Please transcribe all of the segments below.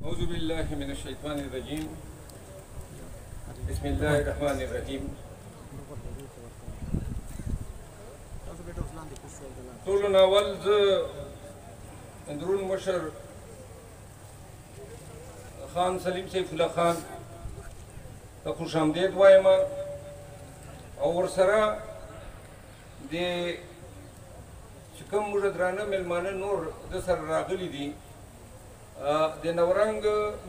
أعوذ بالله من الشيطان الرجيم بسم الله الرحمن الرحيم ټولو ناول زه اندرون مشر خان سلیم سیف الله خان ته خوش آمدید وایم او ورسره د چې کوم موږ درانه میلمانه نور د سره راغلي دي د نورنګ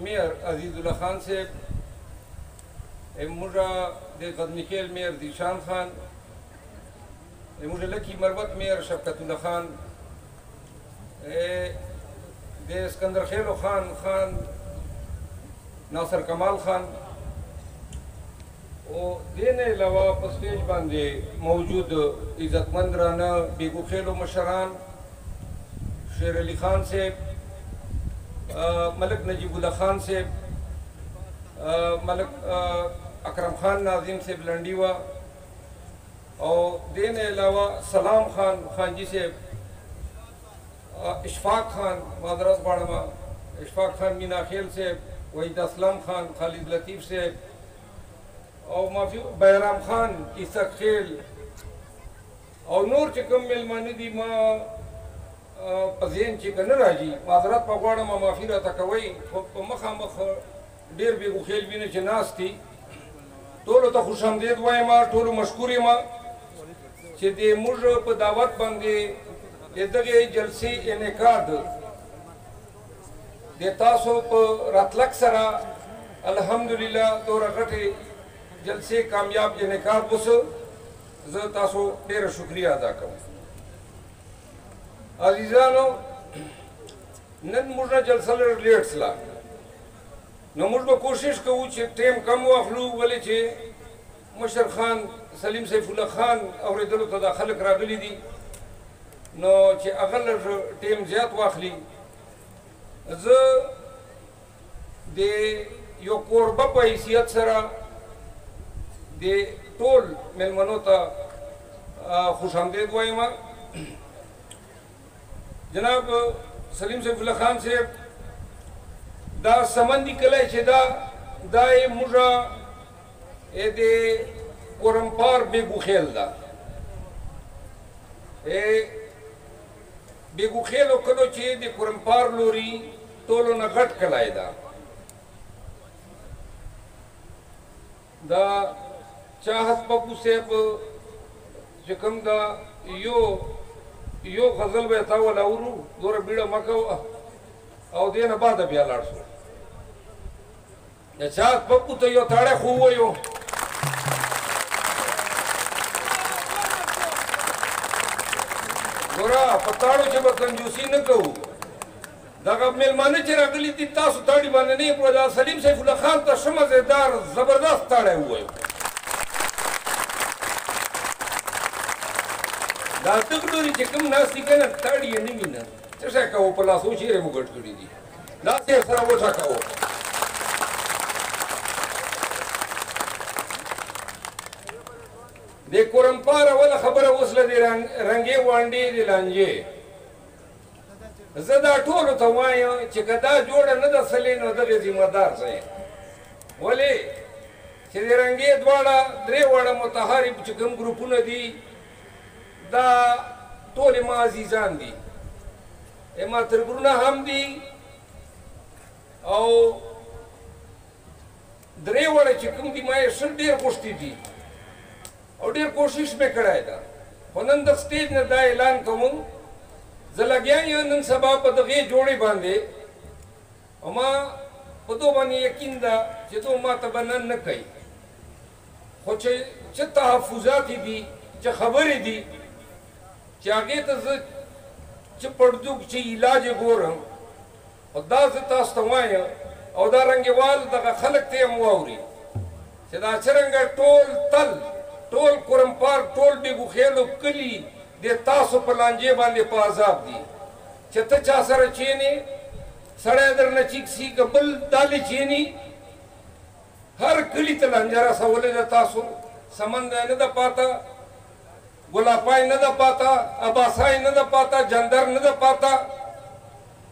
میر عزیز الله خان صاحب موږ د غزنیخیل میر دیشان خان موږ لکی مروت میر شفقت الله خان د اسکندر خیلو خان ناصر کمال خان او دین علاوه په سټیج باندې موجود عزتمند رانه بیگو خیلو مشران شیر علی خان صاحب ملک نجیب اللہ خان صاحب ملک اکرم خان ناظم صاحب لنڈیوا اور دین علاوہ سلام خان جی صاحب اشفاق خان معذرت باڑما اشفاق خان مینا خیل صاحب وحید اسلام خان خالد لطیف صاحب اور معافی بیرام خان عیسق خیل اور نور چکم میلمانی دی ما پزین چې کنه راځي معذرت په غواړم معافي راته کوئ خو په مخامخ ډېر بېګو خیل وینه چې ناست دي ټولو ته خوش آمدید وایم ټولو مشکور یم چې د موږ په دعوت باندې د دغې جلسې انعقاد د تاسو په راتلک سره الحمدلله دومره غټې جلسې کامیاب انعقاد وسو زه تاسو ډېره شکریه ادا کوم عزیزانو نن موږ جلسه لږ لیټ سله نو موږ به کوشش کوو چې ټیم کم واخلو ولې چې مشر خان سلیم سیف الله خان اورېدلو ته دا خلک راغلي دي نو چې هغه لږ ټیم زیات واخلي زه د یو کوربه په حیثیت سره د ټول میلمنو ته خوش آمدید وایم جناب سلیم سیف الله خان صاحب دا سمندی کلی چې دا یې موږ د کورمپار بیګو خیل ده بیګو خیلو کلو چې د کورمپار لوري ټولو نه غټ کلی ده دا چاحت پپو صاحب چې کوم دا یو غزل به تا ولا ورو دوره بیړه مکو او دینه بعد بیا لاړ شو د چا پپو ته یو تاړه خو وایو ګوره په تاړو چې به کنجوسي نه کوو دغه میلمانه چې راغلي دي تاسو تاړي باندې نه پوهېږئ سلیم سیف الله خان ته ښه مزېدار زبردست تاړی ووایو دا تک ډوري چې کوم ناست دي که نه تاړي یې نه وي نه څه شی کوو په لاسو چیرې مو ګډ کړي دي لاس یې سره وټکوو د کورمپار اوله خبره اوس له د رنګې وانډې د لانجې زه دا ټولو ته وایم چې که دا جوړه نه ده سلې نو دغې ذمه دار څه یم ولې چې د رنګې دواړه درې واړه متحارب چې کوم ګروپونه دي دا ټول ما عزیزان دي ما تربورونه هم دي او درې واړه چې کوم دي ما یې ښه ډېر غوښتي دي او ډېر کوشش مې کړی ده خو نن د سټیج نه دا اعلان کوم زه لګیا یم نن سبا په دغې جوړې باندې او ما په دو باندې یقین ده چې دو ما ته به نن نه کوي خو چې تحفظات دي چې خبرې دي چې هغې ته زه چې پړدوک چې علاج یې ګورم او دا زه تاسو ته وایم او دا رنګېوال دغه خلک ته یې هم واوري چې دا څرنګه ټول کورمپار ټول بیګو خیلو کلي د تاسو په لانجې باندې په عذاب دي چې ته چا سره چینې سړی درنه چیک سي که بل دالې چیني هر کلي ته لانجه رسولې ده تاسو سمند نه ده پاته گلاپای نه ده پاته اباسای نه ده پاته جندر نه ده پاته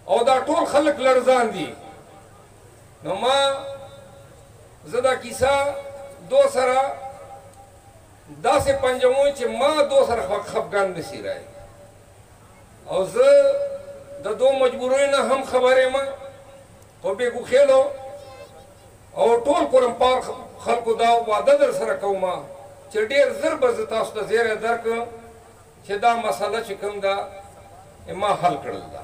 او دا ټول خلک لړزان دي نو ما زه دا کیسه دو سره داسې پنجموی چې ما دو سره خفګان نشي رای او زه د دو مجبوریو نه هم خبر یم خو بېګو خېلو او ټول قرمپار خلکو دا واده در سره کومه چې ډېر زر به زه تاسو ته زیری درکړم چې دا مسله چې کوم ده ما حل کړل ده.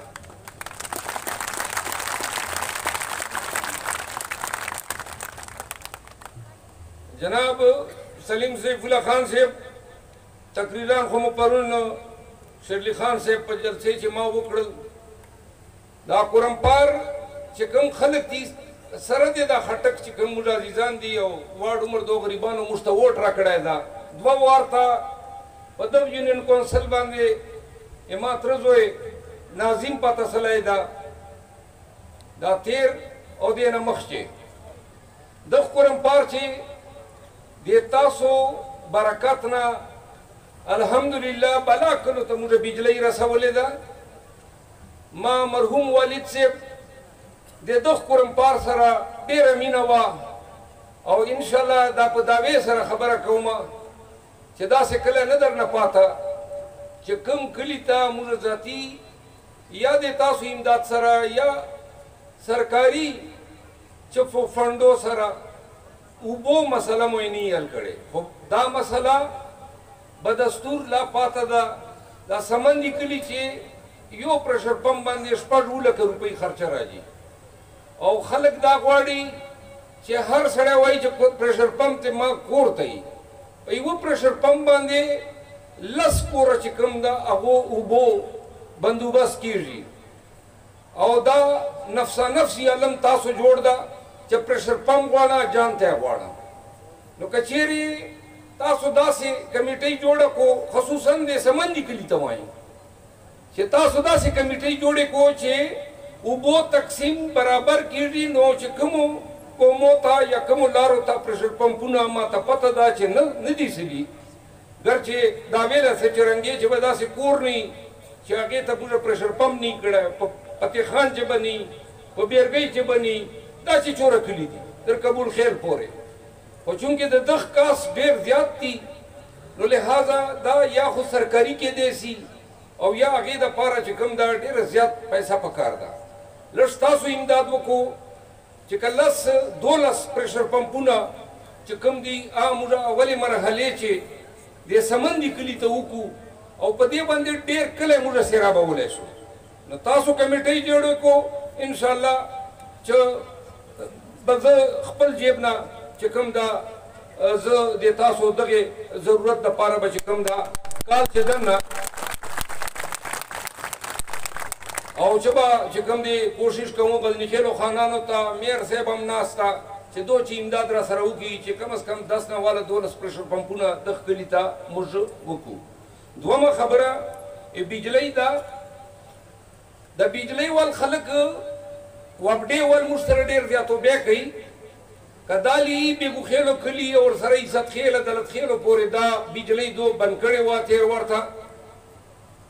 جناب سلیم سیف الله خان صاحب تقریران خو مو پرون شیرلی خان صاحب په جلسې چې ما وکړل دا قرمپار چې کوم خلک دي سره دې دا خټک چې کوم موږ عزیزان دي او واړ عمر دو غریبانو موږ ته ووټ راکړی ده دوه وار ته په دغه یونین کونسل باندې اما تره زوی ناظم پاته سلی ده دا تیر او دې نه مخکې دغه قرمپار چې دې تاسو برکت نه الحمدلله بلا کلو ته موږ بجلی رسولې ده. ما مرحوم والد صاحب د دغه قرمپار سره ډېره مینه وه او انشاءالله دا په دعوې سره خبره کومه چې داسې کله نه درنه پاته چې کوم کلي ته موږ ذاتي یا د تاسو امداد سره یا سرکاري چپو فنډو سره اوبو مسله مو نه حل کړې خو دا مسله بدستور لا پاته ده. دا سمندي کلي چې یو پرشر پمپ باندې شپږ لکه روپۍ خرچه راځي او خلک دا غواړي چې هر سړی وایي چې پرشر پمپ ته ما کور ته یي په یوه پرشر پمپ باندې لس کوره چې کوم ده هغو اوبو بندوبست کېږي او دا نفسا نفسي علم تاسو جوړ ده چې پرشر پمپ غواړه جان ته غواړه. نو که چیرې تاسو داسې کمیټۍ جوړه کو خصوصا د سمندي کلي ته وایي چې تاسو داسې کمیټۍ جوړې کو چې اوبو تقسیم برابر کېږي نو چې کومو قومو ته یا کومو لارو ته پرشر پمپونه ما ته پته ده چې نه دي سوي ګرچې دا ویله څه چې رنګې چې به داسې کور نه چې هغې ته پوره پرشر پمپ نه کړی په فتح خان چې به نه په بیرګۍ چې به نه داسې چوره کلي دي تر قبول خیر پورې خو چونکې د دغه کاس ډېر زیات دي نو لہذا دا یا خو سرکاري کېدی سي او یا هغې دپاره چې کوم دا ډېره زیات پیسه پکار ده. لږ تاسو امداد وکړو چې که 10-12 پرشر پمپونه چې کوم دي موږ اولې مرحلې چې د سمندي کلي ته وکړو او په دې باندې ډېر کلی موږ سیرابولی شو. نو تاسو کمیټۍ جوړه کو انشاءالله چې به زه خپل جیب نه چې کوم دا زه د تاسو دغې ضرورت دپاره به چې کوم دا کال چې درنه او چې به چې کوم دی کوشش کوم غزني خیلو خانانو ته میر صاحب هم ناست ده چې دو چې امداد را سره وکړي چې کم از کم 10 نه والا 12 پرشر پمپونه دغه کلي ته موږ وکړو. دویمه خبره بجلی ده د بجلی ول خلک وابډې ول موږ سره ډېر زیاتوبیا کوي که دا لي بېګو خیلو کلي او ورسره عزت خیله دولت خیلو پورې دا بجلی دو بند کړې وه تېر ورته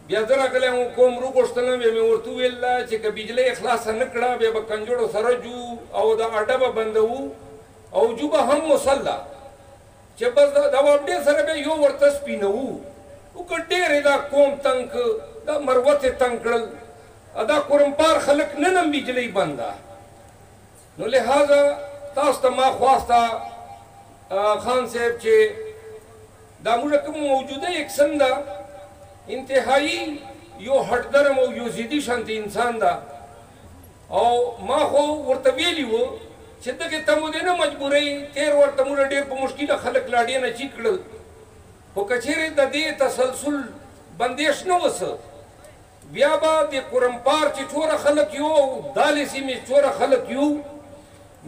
بیا زه راغلی وم کوم وروغوښتنه بیا مې ورته وویل چې که بجلی خلاصه نه کړه بیا به کنجوړو سره جو او دا اډه به بندوو او جو به هم مسله چې بس دا وابډې سره بیا یو ورته سپینوو او که ډېرې دا قوم تنګ دا مروت یې تنګ کړل دا قرمپار خلک نن هم بجلی بند ده. نو لہذا تاسو ته ما خواسته خان صاحب چې دا موږ کوم موجوده یکسن ده انتهایی یو هټدرم او یو ضدي شانتي انسان ده او ما خو ورته ویلي وو چې دغې ته مو دې نه مجبورئ تېر ورته موږ ډېر په مشکله خلک لاډې نه چي کړل خو که چیرې د دې تسلسل بندیش نه وسه بیا به د قرمپار چې څوره خلک یو او دالې سیمې څوره خلک یو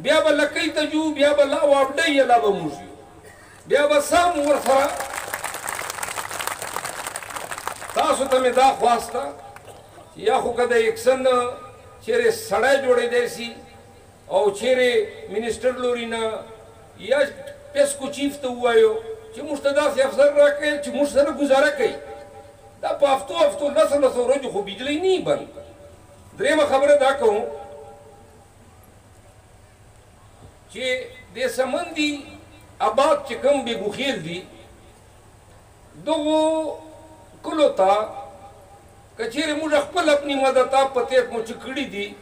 بیا به لکۍ ته جو بیا به لا وابډۍ یا لا به موږ یو بیا به سم ورسره تاسو ته مې دا خواسته یا خو که د یکسن چیرې سړی جوړېدی سي او چیرې منسټر لوري نه یا پیسکو چیف ته ووایو چې موږ ته داسې افسر راکړئ چې موږ سره ګزاره کوي دا په هفتو 10 ورځو خو بجلی نه بند. درېیمه خبره دا کوم چې د سمندي آباد چې کوم بیګوخیل دي دغو کلو ته که چیرې موږ خپل اپنی مدته پتیت مو چې کړي دي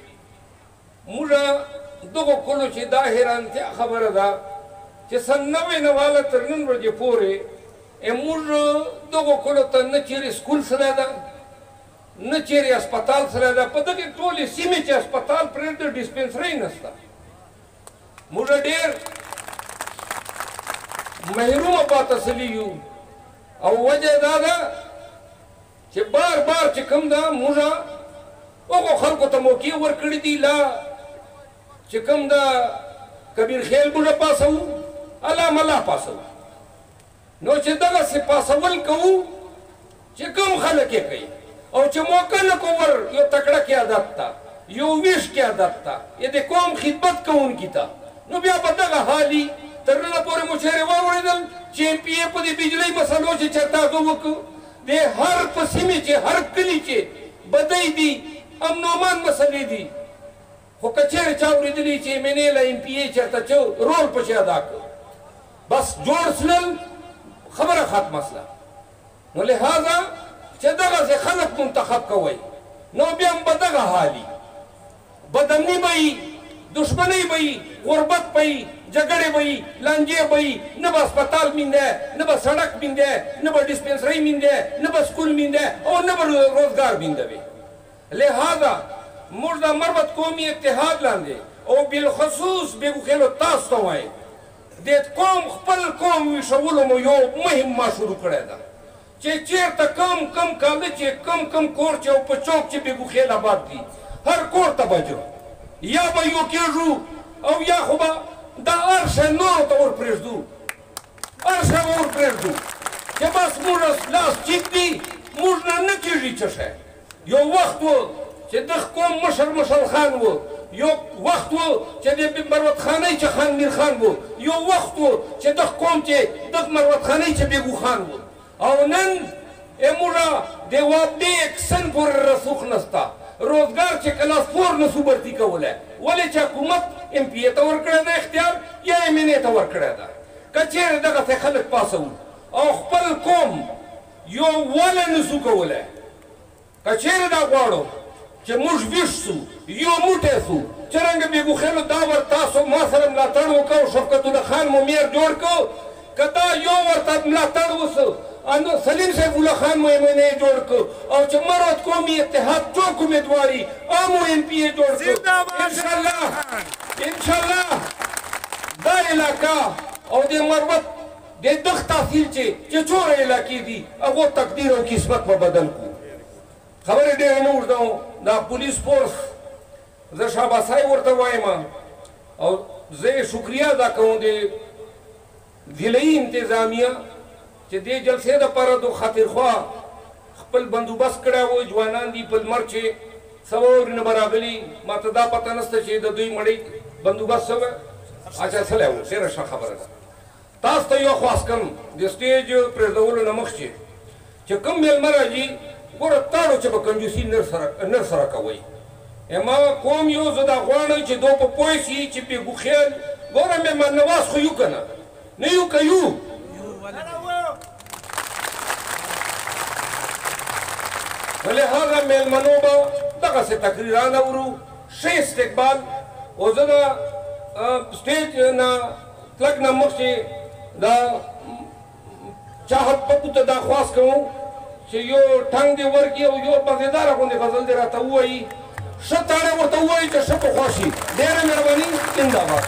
موږ دغو کلو چې دا حیرانتیا خبره ده چې سن 90 نه واله تر نن ورځې پورې موږ دغو کلو ته نه چیرې سکول سره ده نه چیرې هسپتال سره ده په دغې ټولې سیمې چې هسپتال پرېږده ډسپنسرۍ نشته موږ ډېر محرومه پاته سوي یو او وجه دا ده چې بار بار چې کوم ده موږ هغو خلکو ته موقع ورکړي دي لا چې کوم ده کبیر خیل موږ پاسوو الله ملا پاسوو نو چې دغسې پاسول کوو چې کوم خلک یې کوي او چې موقع نه کور یو تکړه کې عادت ته یو ویش کې عادت ته یا د قوم خدمت کوونکي ته نو بیا به دغه حالي تر ننه پورې مو چېرې واورېدل چې ایم پي اے په دې بجلۍ مسلو چې چېرته هغه وکړو د هر په سیمې چې هر کلي چې بدۍ دي امن و امان مسلې دي خو که چېرې چا اورېدلي چې ایم این اے له ایم پي اے چېرته چه رول پسې ادا کړ بس جوړ سلل خبره ختمه سله نو لہذا چې دغسې خلک منتخب کوئ نو بیا هم به دغه حالي بدامني به وي دشمنۍ به وي غربت به وي جګړې به وي لانجې به وي نه به هسپتال مینده نه به سړک مینده نه به ډسپنسرۍ مینده نه به سکول مینده او نه به روزګار مینده وي لہذا موږ د مربوط قومي اتحاد لاندې او بالخصوص بیګوخیلو تاسو ته وایم د قوم خپل قوم ویښولو مو یو مهم ما شروع کړی ده چې چېرته کم کاله چې کم کور چې او په چوک چې بیګوخیل آباد دي هر کور ته به ځو یا به یو کېږو او یا خو به دا هر شی نورو ته ورپرېږدو هر شی به ورپرېږدو چې بس موږ لاس چیک دي موږ نه نه کېږي څه شی یو وخت و چې دغه قوم مشر خان و یو وخت و چې د مروت خانۍ چې خان میر خان و یو وخت و چې دغه قوم چې دغه مروت خانۍ چې بیګو خان و او نن موږ د واده اکسن پورې رسوخ نسته روزګار چې کلاس 4 نسو برتي کولی ولې چې حکومت ایم پي اے ته ورکړی ده اختیار یا ایم این اے ته ورکړی ده که چېرې دغسې خلک پاسوو او خپل قوم یو والی نسو کولی که چېرې دا غواړو چې موږ ویښ سو یو موټی سو څرنګه بیګوخیلو دا ور تاسو ما سره ملاتړ وکړو شفقت الله خان مو میر جوړ کړو که دا یو ورته ملاتړ وسو سلیم صاحب الله خان مو ایم این اے جوړ کړو او چې مربوط قومي اتحاد څوک امیدواري مو ایم پي اے جوړ کړو انشاءالله دا علاقه او د مربوط د دغه تحصیل چې څومره علاقې دي هغو تقدیر او قسمت به بدل کړو خبرې ډېرې نه اوږدوم دا پولیس فورس زه شاباسۍ ورته وایم او زه یې شکریه ادا کوم د ضلعي انتظامیه چې دې جلسې دپاره د خاطرخوا خپل بندوبست کړی و ځوانان دي په لمر چې سوه ورې نه به راغلي ما ته دا پته نشته چې د دوی مړۍ بندوبست شوی اچھا سلی و ډېره ښه خبره ده تاسو ته یو خواست کوم د سټیج پرېږدولو نه مخکې چې کوم مېلمه راځي ګوره تاړو چې به کنجوسي نر سره کوئ ما قوم یو زه دا غواړم چې دو په پوه شي چې بیګوخیل ګوره مېلمه نواز خو یو که نه یو که یو ولهذا مېلمنو به دغسې تقریران اورو ښه استقبال او زه د سټیج نه تلک نه مخکې دا چاحت پپو ته دا خواست کوم چې یو ټنګ دې ورکړي او یو مزېداره غوندې غزل دې راته ووایي ښه تاړې ورته ووایي چې ښه پخوا شي ډېره مهرباني زندهباد